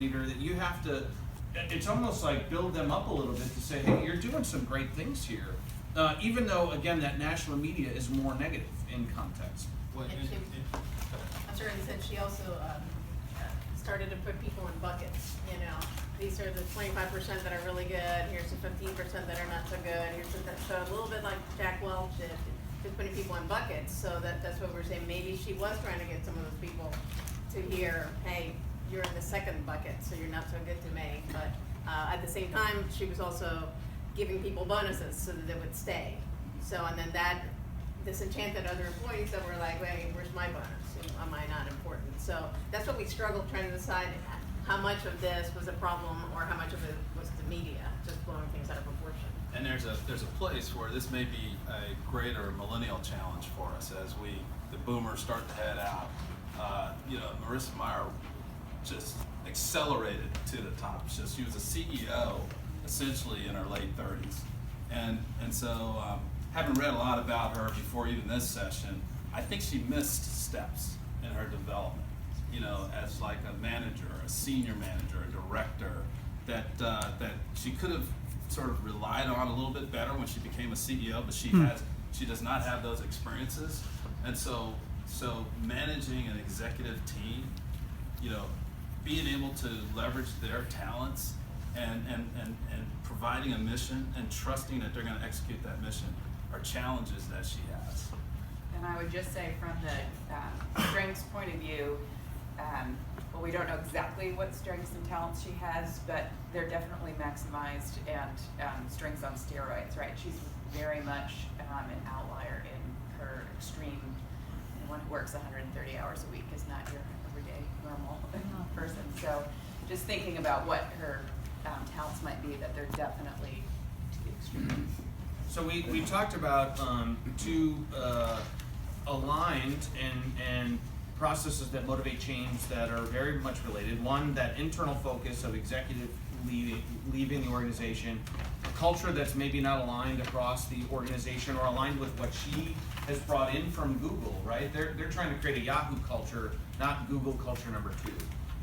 leader that you have to, it's almost like build them up a little bit to say, hey, you're doing some great things here. Even though, again, that national media is more negative in context. I'm sorry, said she also started to put people in buckets, you know. These are the 25% that are really good, here's the 15% that are not so good, so a little bit like Jack Welch did, just putting people in buckets, so that's what we're saying. Maybe she was trying to get some of those people to hear, hey, you're in the second bucket, so you're not so good to me. But at the same time, she was also giving people bonuses so that they would stay. So, and then that disenchanted other employees that were like, wait, where's my bonus? Am I not important? So that's what we struggled trying to decide how much of this was a problem or how much of it was the media just blowing things out of proportion. And there's a place where this may be a greater millennial challenge for us as the boomers start to head out. Marissa Meyer just accelerated to the top. She was a CEO essentially in her late 30s. And so having read a lot about her before even this session, I think she missed steps in her development, as like a manager, a senior manager, a director, that she could have sort of relied on a little bit better when she became a CEO, but she does not have those experiences. And so managing an executive team, being able to leverage their talents and providing a mission and trusting that they're going to execute that mission are challenges that she has. And I would just say from the strengths point of view, well, we don't know exactly what strengths and talents she has, but they're definitely maximized and strengths on steroids, right? She's very much an outlier in her extreme. One who works 130 hours a week is not your everyday normal person. So just thinking about what her talents might be, that they're definitely to the extreme. So we talked about two aligned and processes that motivate change that are very much related. One, that internal focus of executive leaving the organization, a culture that's maybe not aligned across the organization or aligned with what she has brought in from Google, right? They're trying to create a Yahoo culture, not Google culture number 2.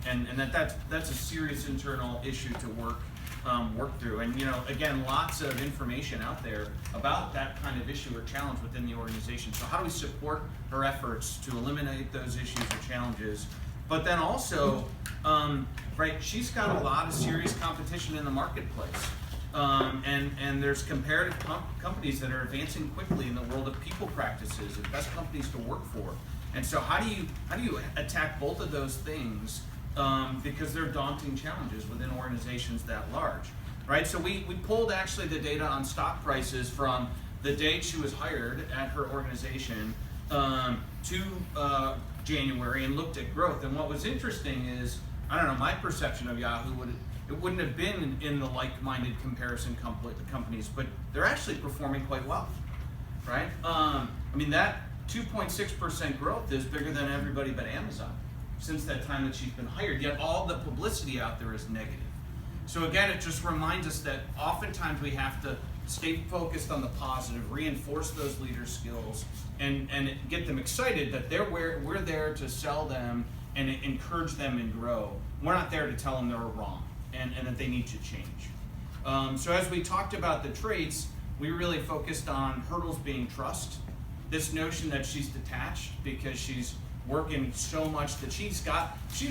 And that's a serious internal issue to work through. And again, lots of information out there about that kind of issue or challenge within the organization. So how do we support her efforts to eliminate those issues or challenges? But then also, right, she's got a lot of serious competition in the marketplace. And there's comparative companies that are advancing quickly in the world of people practices and best companies to work for. And so how do you attack both of those things? Because they're daunting challenges within organizations that large, right? So we pulled actually the data on stock prices from the date she was hired at her organization to January and looked at growth. And what was interesting is, I don't know, my perception of Yahoo wouldn't have been in the like-minded comparison companies, but they're actually performing quite well, right? That 2.6% growth is bigger than everybody but Amazon since that time that she's been hired, yet all the publicity out there is negative. So again, it just reminds us that oftentimes we have to stay focused on the positive, reinforce those leader skills, and get them excited that we're there to sell them and encourage them and grow. We're not there to tell them they're wrong and that they need to change. So as we talked about the traits, we really focused on hurdles being trust, this notion that she's detached because she's working so much that she's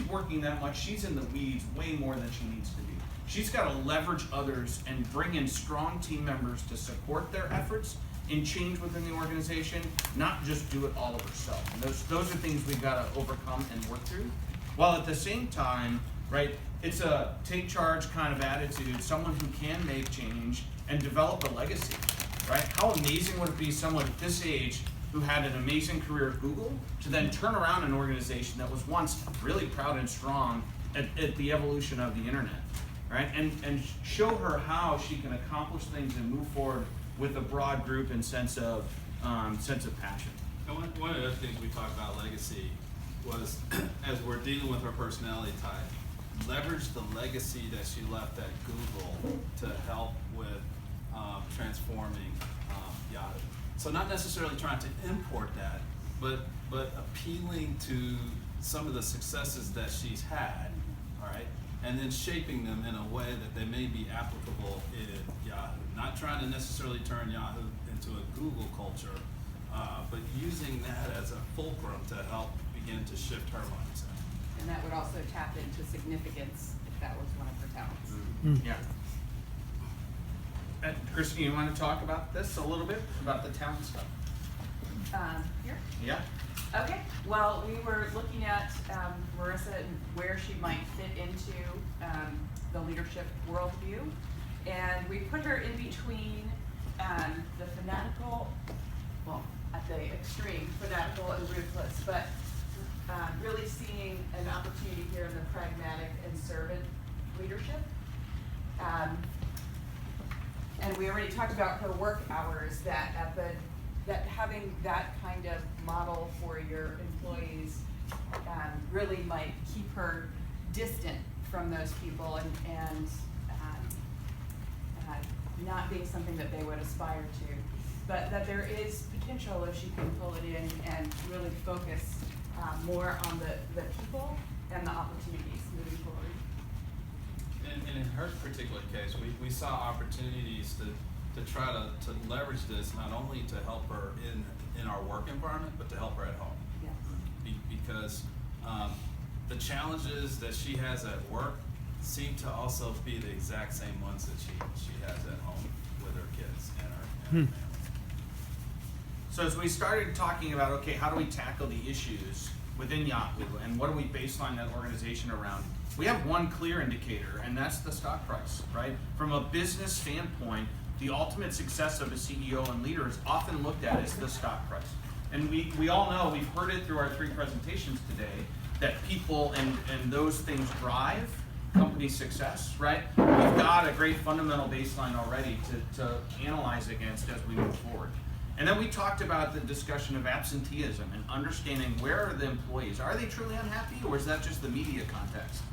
working that much, she's in the weeds way more than she needs to be. She's got to leverage others and bring in strong team members to support their efforts in change within the organization, not just do it all of herself. And those are things we've got to overcome and work through. While at the same time, right, it's a take charge kind of attitude, someone who can make change and develop a legacy, right? How amazing would it be someone at this age who had an amazing career at Google to then turn around an organization that was once really proud and strong at the evolution of the internet, right? And show her how she can accomplish things and move forward with a broad group and sense of passion. And one of the other things we talked about legacy was, as we're dealing with her personality type, leverage the legacy that she left at Google to help with transforming Yahoo. So not necessarily trying to import that, but appealing to some of the successes that she's had, all right? and then shaping them in a way that they may be applicable in Yahoo. Not trying to necessarily turn Yahoo into a Google culture, but using that as a fulcrum to help begin to shift her mindset. And that would also tap into significance if that was one of her talents. Yeah. Christine, you want to talk about this a little bit, about the talent stuff? Here? Yeah. Okay, well, we were looking at Marissa and where she might fit into the leadership worldview. And we put her in between the fanatical, well, at the extreme, fanatical and ruthless, but really seeing an opportunity here in the pragmatic and servant leadership. And we already talked about her work hours, that having that kind of model for your employees really might keep her distant from those people and not being something that they would aspire to. But that there is potential if she can pull it in and really focus more on the people and the opportunities moving forward. And in her particular case, we saw opportunities to try to leverage this not only to help her in our work environment, but to help her at home. Yes. Because the challenges that she has at work seem to also be the exact same ones that she has at home with her kids and her family. So as we started talking about, okay, how do we tackle the issues within Yahoo, and what do we baseline that organization around? We have one clear indicator, and that's the stock price, right? From a business standpoint, the ultimate success of a CEO and leader is often looked at as the stock price. And we all know, we've heard it through our 3 presentations today, that people and those things drive company success, right? We've got a great fundamental baseline already to analyze against as we move forward. And then we talked about the discussion of absenteeism and understanding where are the employees. Are they truly unhappy, or is that just the media context?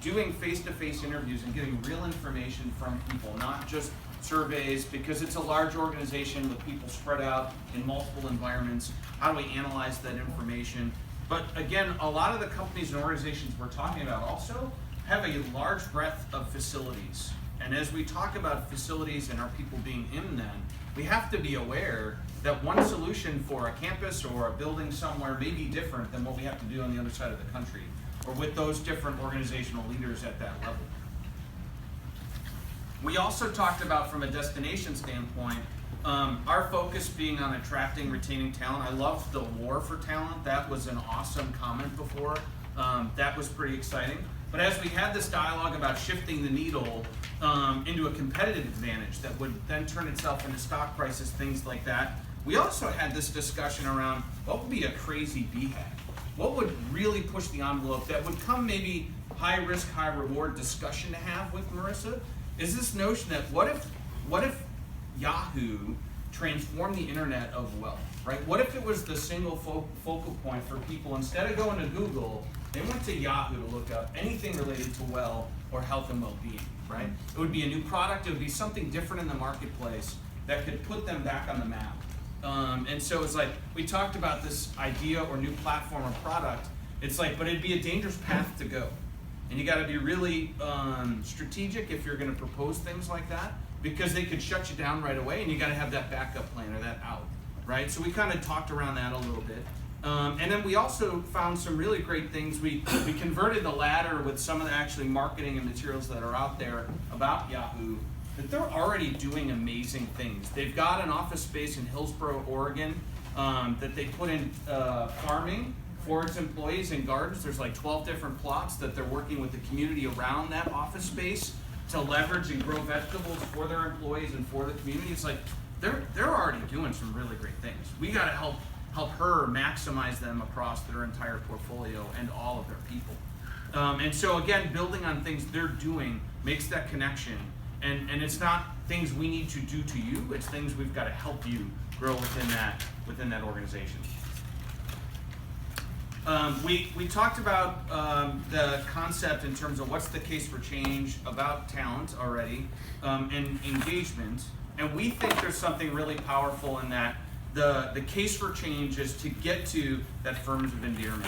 Doing face-to-face interviews and getting real information from people, not just surveys, because it's a large organization with people spread out in multiple environments. How do we analyze that information? But again, a lot of the companies and organizations we're talking about also have a large breadth of facilities. And as we talk about facilities and our people being in them, we have to be aware that one solution for a campus or a building somewhere may be different than what we have to do on the other side of the country, or with those different organizational leaders at that level. We also talked about, from a destination standpoint, our focus being on attracting, retaining talent. I loved the war for talent. That was an awesome comment before. That was pretty exciting. But as we had this dialogue about shifting the needle into a competitive advantage that would then turn itself into stock prices, things like that, we also had this discussion around what would be a crazy BHAG. What would really push the envelope that would come maybe high risk, high reward discussion to have with Marissa, is this notion that what if Yahoo transformed the internet of wealth, right? What if it was the single focal point for people? Instead of going to Google, they went to Yahoo to look up anything related to wealth or health and well-being, right? It would be a new product. It would be something different in the marketplace that could put them back on the map. And so it's like, we talked about this idea or new platform or product. It's like, but it'd be a dangerous path to go. And you gotta be really strategic if you're gonna propose things like that, because they could shut you down right away, and you gotta have that backup plan or that out, right? So we kind of talked around that a little bit. And then we also found some really great things. We converted the latter with some of the actually marketing and materials that are out there about Yahoo, that they're already doing amazing things. They've got an office space in Hillsboro, Oregon, that they put in farming for its employees and gardens. There's like 12 different plots that they're working with the community around that office space to leverage and grow vegetables for their employees and for the community. It's like they're already doing some really great things. We got to help her maximize them across their entire portfolio and all of their people. And so again, building on things they're doing makes that connection. And it's not things we need to do to you, it's things we've got to help you grow within that organization. We talked about the concept in terms of what's the case for change about talent already, and engagement. And we think there's something really powerful in that the case for change is to get to that firms of endearment,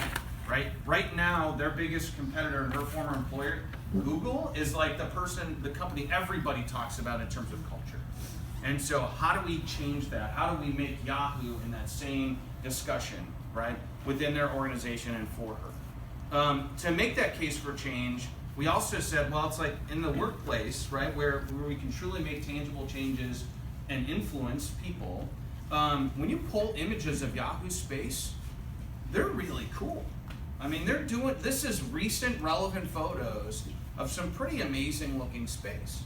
right? Right now, their biggest competitor and her former employer, Google, is like the company everybody talks about in terms of culture. And so how do we change that? How do we make Yahoo in that same discussion, right, within their organization and for her? To make that case for change, we also said, well, it's like in the workplace, right, where we can truly make tangible changes and influence people. When you pull images of Yahoo Space, they're really cool. I mean, this is recent relevant photos of some pretty amazing looking space.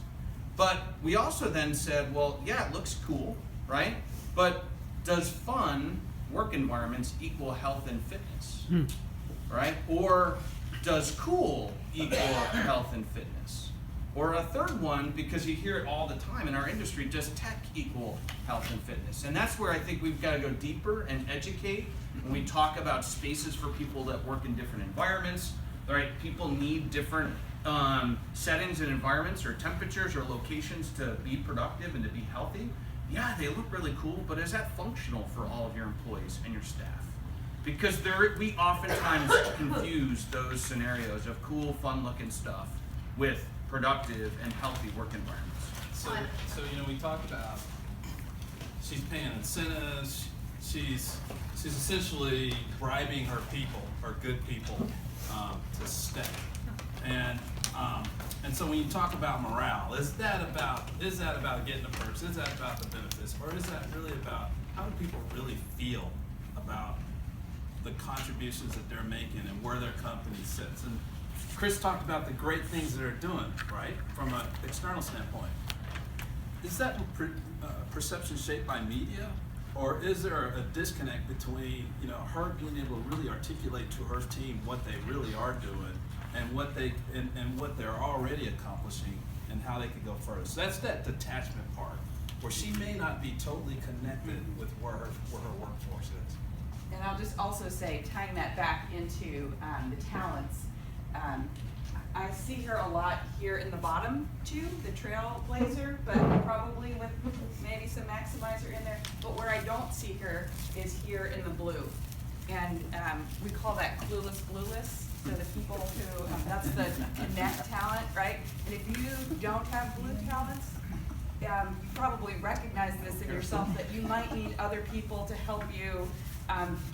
But we also then said, well, yeah, it looks cool, right? But does fun work environments equal health and fitness, right? Or does cool equal health and fitness? Or a third one, because you hear it all the time in our industry, does tech equal health and fitness? And that's where I think we've got to go deeper and educate when we talk about spaces for people that work in different environments, right? People need different settings and environments or temperatures or locations to be productive and to be healthy. Yeah, they look really cool, but is that functional for all of your employees and your staff? Because we oftentimes confuse those scenarios of cool, fun-looking stuff with productive and healthy work environments. So we talked about she's paying incentives. She's essentially bribing her people, her good people, to stay. And so when you talk about morale, is that about getting the perks? Is that about the benefits, or is that really about how do people really feel about the contributions that they're making and where their company sits? And Chris talked about the great things that they're doing, right, from an external standpoint. Is that perception shaped by media, or is there a disconnect between her being able to really articulate to her team what they really are doing and what they're already accomplishing and how they could go further? So that's that detachment part, where she may not be totally connected with where her workforce is. And I'll just also say, tying that back into the talents, I see her a lot here in the bottom too, the trailblazer, but probably with maybe some maximizer in there. But where I don't see her is here in the blue. And we call that clueless blueless. So the people who, that's the connect talent, right? And if you don't have blue talents, you probably recognize this in yourself, that you might need other people to help you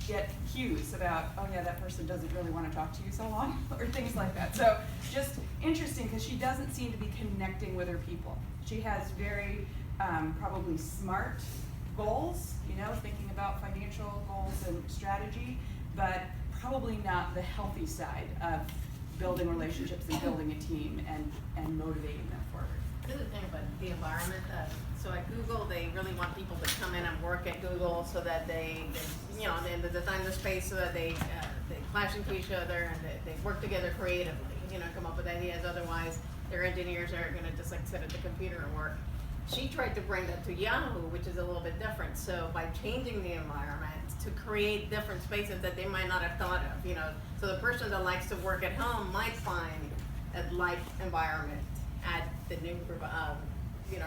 get cues about, oh yeah, that person doesn't really want to talk to you so long, or things like that. So just interesting, because she doesn't seem to be connecting with her people. She has very probably smart goals, thinking about financial goals and strategy, but probably not the healthy side of building relationships and building a team and motivating them forward. The other thing about the environment, so at Google, they really want people to come in and work at Google so that they design the space so that they clash into each other and they work together creatively, come up with ideas. Otherwise, their engineers are going to just like sit at the computer and work. She tried to bring that to Yahoo, which is a little bit different. So by changing the environment to create different spaces that they might not have thought of, so the person that likes to work at home might find a like environment at the new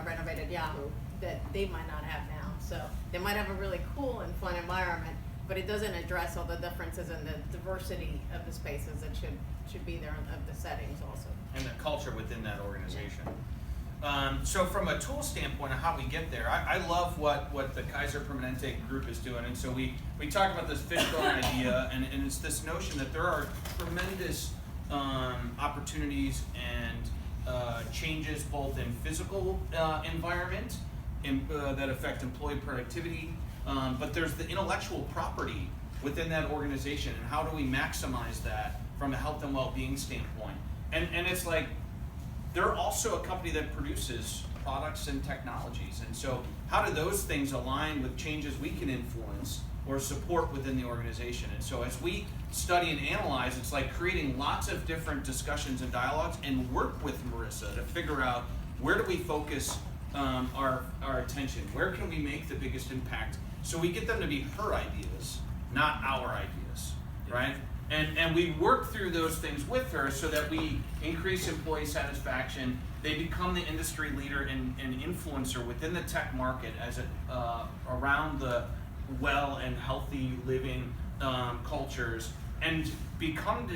renovated Yahoo that they might not have now. So they might have a really cool and fun environment, but it doesn't address all the differences and the diversity of the spaces that should be there, of the settings also. And the culture within that organization. So from a tool standpoint of how we get there, I love what the Kaiser Permanente group is doing. And so we talk about this fishbone idea, and it's this notion that there are tremendous opportunities and changes both in physical environment that affect employee productivity, but there's the intellectual property within that organization, and how do we maximize that from a health and well-being standpoint. And it's like, they're also a company that produces products and technologies, and so how do those things align with changes we can influence or support within the organization? And so as we study and analyze, it's like creating lots of different discussions and dialogues, and work with Marissa to figure out where do we focus our attention, where can we make the biggest impact, so we get them to be her ideas, not our ideas, right? And we work through those things with her so that we increase employee satisfaction. They become the industry leader and influencer within the tech market as around the well and healthy living cultures and become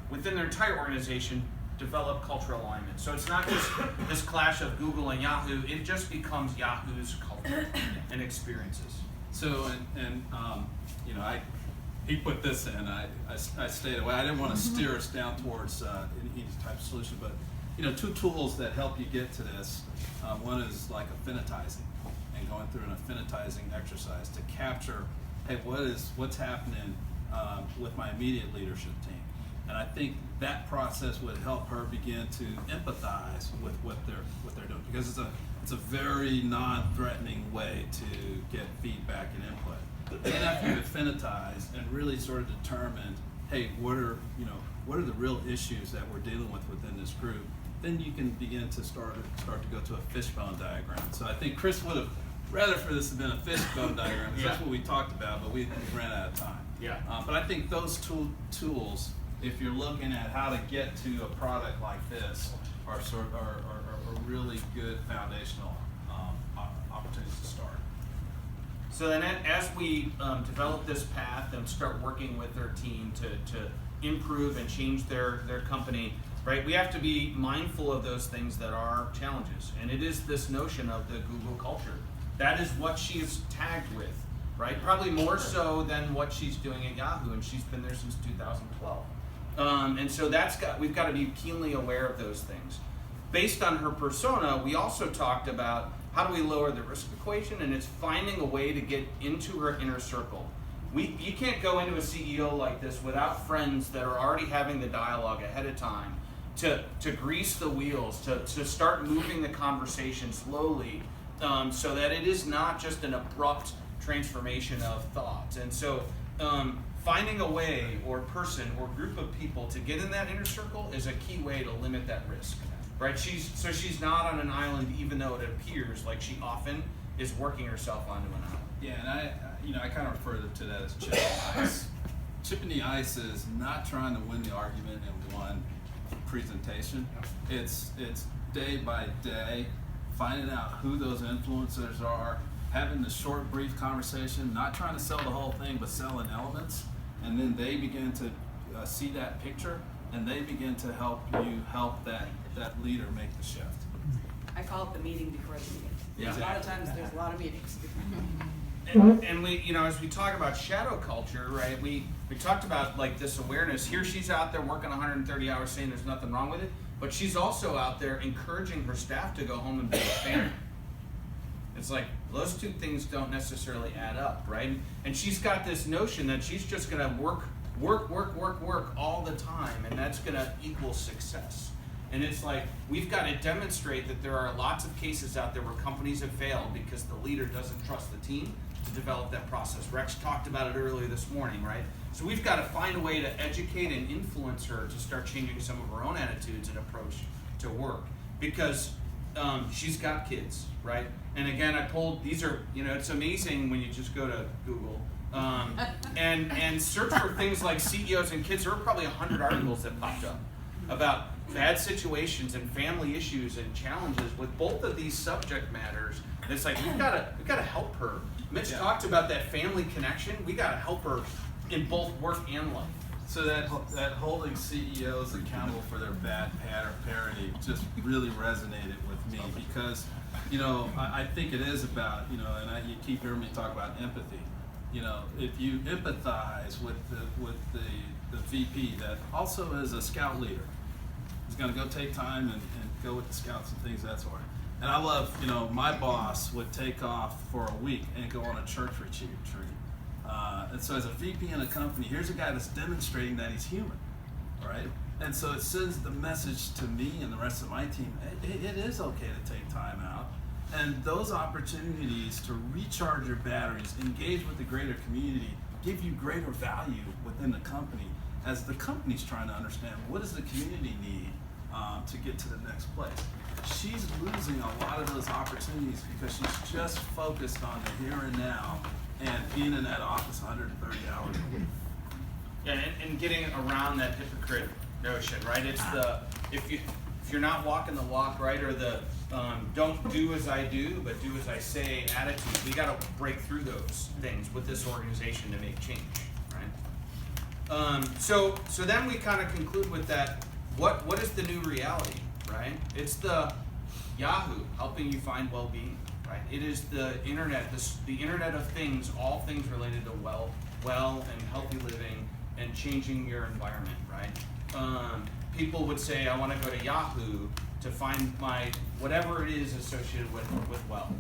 within their entire organization develop cultural alignment. So it's not just this clash of Google and Yahoo, it just becomes Yahoo's culture and experiences. So, you know, he put this in, I stayed away. I didn't want to steer us down towards any type of solution, but, you know, 2 tools that help you get to this. One is like affinitizing, and going through an affinitizing exercise to capture, hey, what's happening with my immediate leadership team. And I think that process would help her begin to empathize with what they're doing, because it's a very non-threatening way to get feedback and input. Then after you affinitize and really sort of determine, hey, what are the real issues that we're dealing with within this group, then you can begin to start to go to a fishbone diagram. So I think Chris would have rather for this to have been a fishbone diagram, because that's what we talked about, but we ran out of time. Yeah. But I think those tools, if you're looking at how to get to a product like this, are really good foundational opportunities to start. So then as we develop this path and start working with their team to improve and change their company, right, we have to be mindful of those things that are challenges. And it is this notion of the Google culture. That is what she's tagged with, right? Probably more so than what she's doing at Yahoo, and she's been there since 2012. And so we've got to be keenly aware of those things. Based on her persona, we also talked about how do we lower the risk equation, and it's finding a way to get into her inner circle. You can't go into a CEO like this without friends that are already having the dialogue ahead of time to grease the wheels, to start moving the conversation slowly, so that it is not just an abrupt transformation of thought. And so finding a way or person or group of people to get in that inner circle is a key way to limit that risk. Right, she's not on an island, even though it appears like she often is working herself onto an island. Yeah, and I kind of refer to that as chipping the ice. Chipping the ice is not trying to win the argument in one presentation. It's day by day, finding out who those influencers are, having the short, brief conversation, not trying to sell the whole thing, but selling elements, and then they begin to see that picture, and they begin to help that leader make the shift. I call it the meeting before the meeting. Yeah. A lot of times there's a lot of meetings. And we, as we talk about shadow culture, right, we talked about like this awareness. Here she's out there working 130 hours saying there's nothing wrong with it, but she's also out there encouraging her staff to go home and be a family. It's like those two things don't necessarily add up, right? And she's got this notion that she's just gonna work all the time, and that's gonna equal success. And it's like, we've got to demonstrate that there are lots of cases out there where companies have failed because the leader doesn't trust the team to develop that process. Rex talked about it earlier this morning, right? So we've got to find a way to educate and influence her to start changing some of her own attitudes and approach to work, because she's got kids, right? And again, I pulled, these are, it's amazing when you just go to Google and search for things like CEOs and kids. There were probably 100 articles that popped up about bad situations and family issues and challenges with both of these subject matters. And it's like, we've got to help her. Mitch talked about that family connection. We got to help her in both work and life. So that holding CEOs accountable for their bad parenting just really resonated with me, because I think it is about you keep hearing me talk about empathy. If you empathize with the VP that also is a scout leader, he's going to go take time and go with the scouts and things of that sort. And I love, my boss would take off for a week and go on a church retreat. And so as a VP in a company, here's a guy that's demonstrating that he's human, right? And so it sends the message to me and the rest of my team, it is okay to take time out. And those opportunities to recharge your batteries, engage with the greater community, give you greater value within the company, as the company's trying to understand what does the community need to get to the next place. She's losing a lot of those opportunities because she's just focused on the here and now and being in that office 130 hours a week. Yeah, and getting around that hypocrite notion, right? It's the if you're not walking the walk, right, or the don't do as I do, but do as I say attitude. We got to break through those things with this organization to make change, right? So then we kind of conclude with that. What is the new reality, right? It's the Yahoo helping you find well-being, right? It is the internet, the Internet of Things, all things related to well and healthy living and changing your environment, right? People would say, I want to go to Yahoo to find my whatever it is associated with wealth.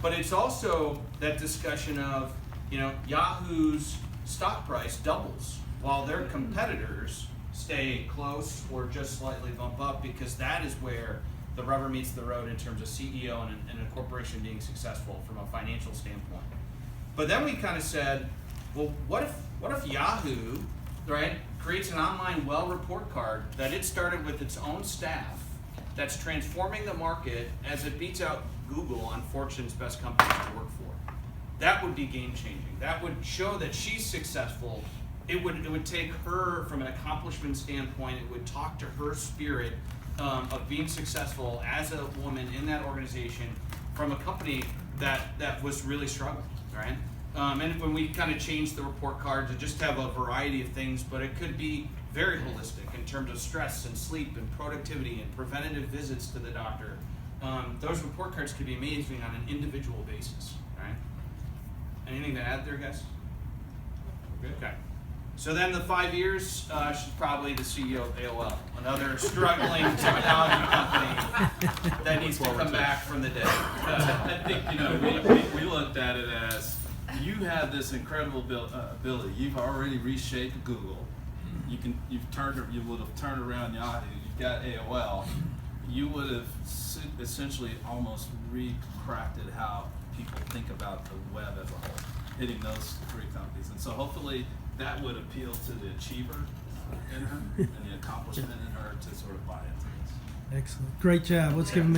But it's also that discussion of, Yahoo's stock price doubles while their competitors stay close or just slightly bump up, because that is where the rubber meets the road in terms of CEO and a corporation being successful from a financial standpoint. But then we kind of said, well, what if Yahoo, right, creates an online well report card that it started with its own staff that's transforming the market as it beats out Google on Fortune's best companies to work for? That would be game changing. That would show that she's successful. It would take her from an accomplishment standpoint. It would talk to her spirit of being successful as a woman in that organization from a company that was really struggling, right? And when we kind of changed the report card to just have a variety of things, but it could be very holistic in terms of stress and sleep and productivity and preventative visits to the doctor. Those report cards could be amazing on an individual basis, right? Anything to add there, guys? Good. Okay. So then the 5 years, she's probably the CEO of AOL, another struggling technology company that needs to come back from the dead. I think, we looked at it as, you have this incredible ability. You've already reshaped Google. You would have turned around Yahoo. You've got AOL. You would have essentially almost recrafted how people think about the web as a whole, hitting those three companies. And so hopefully that would appeal to the achiever in her and the accomplishment in her to sort of buy into this. Excellent. Great job. Let's give them a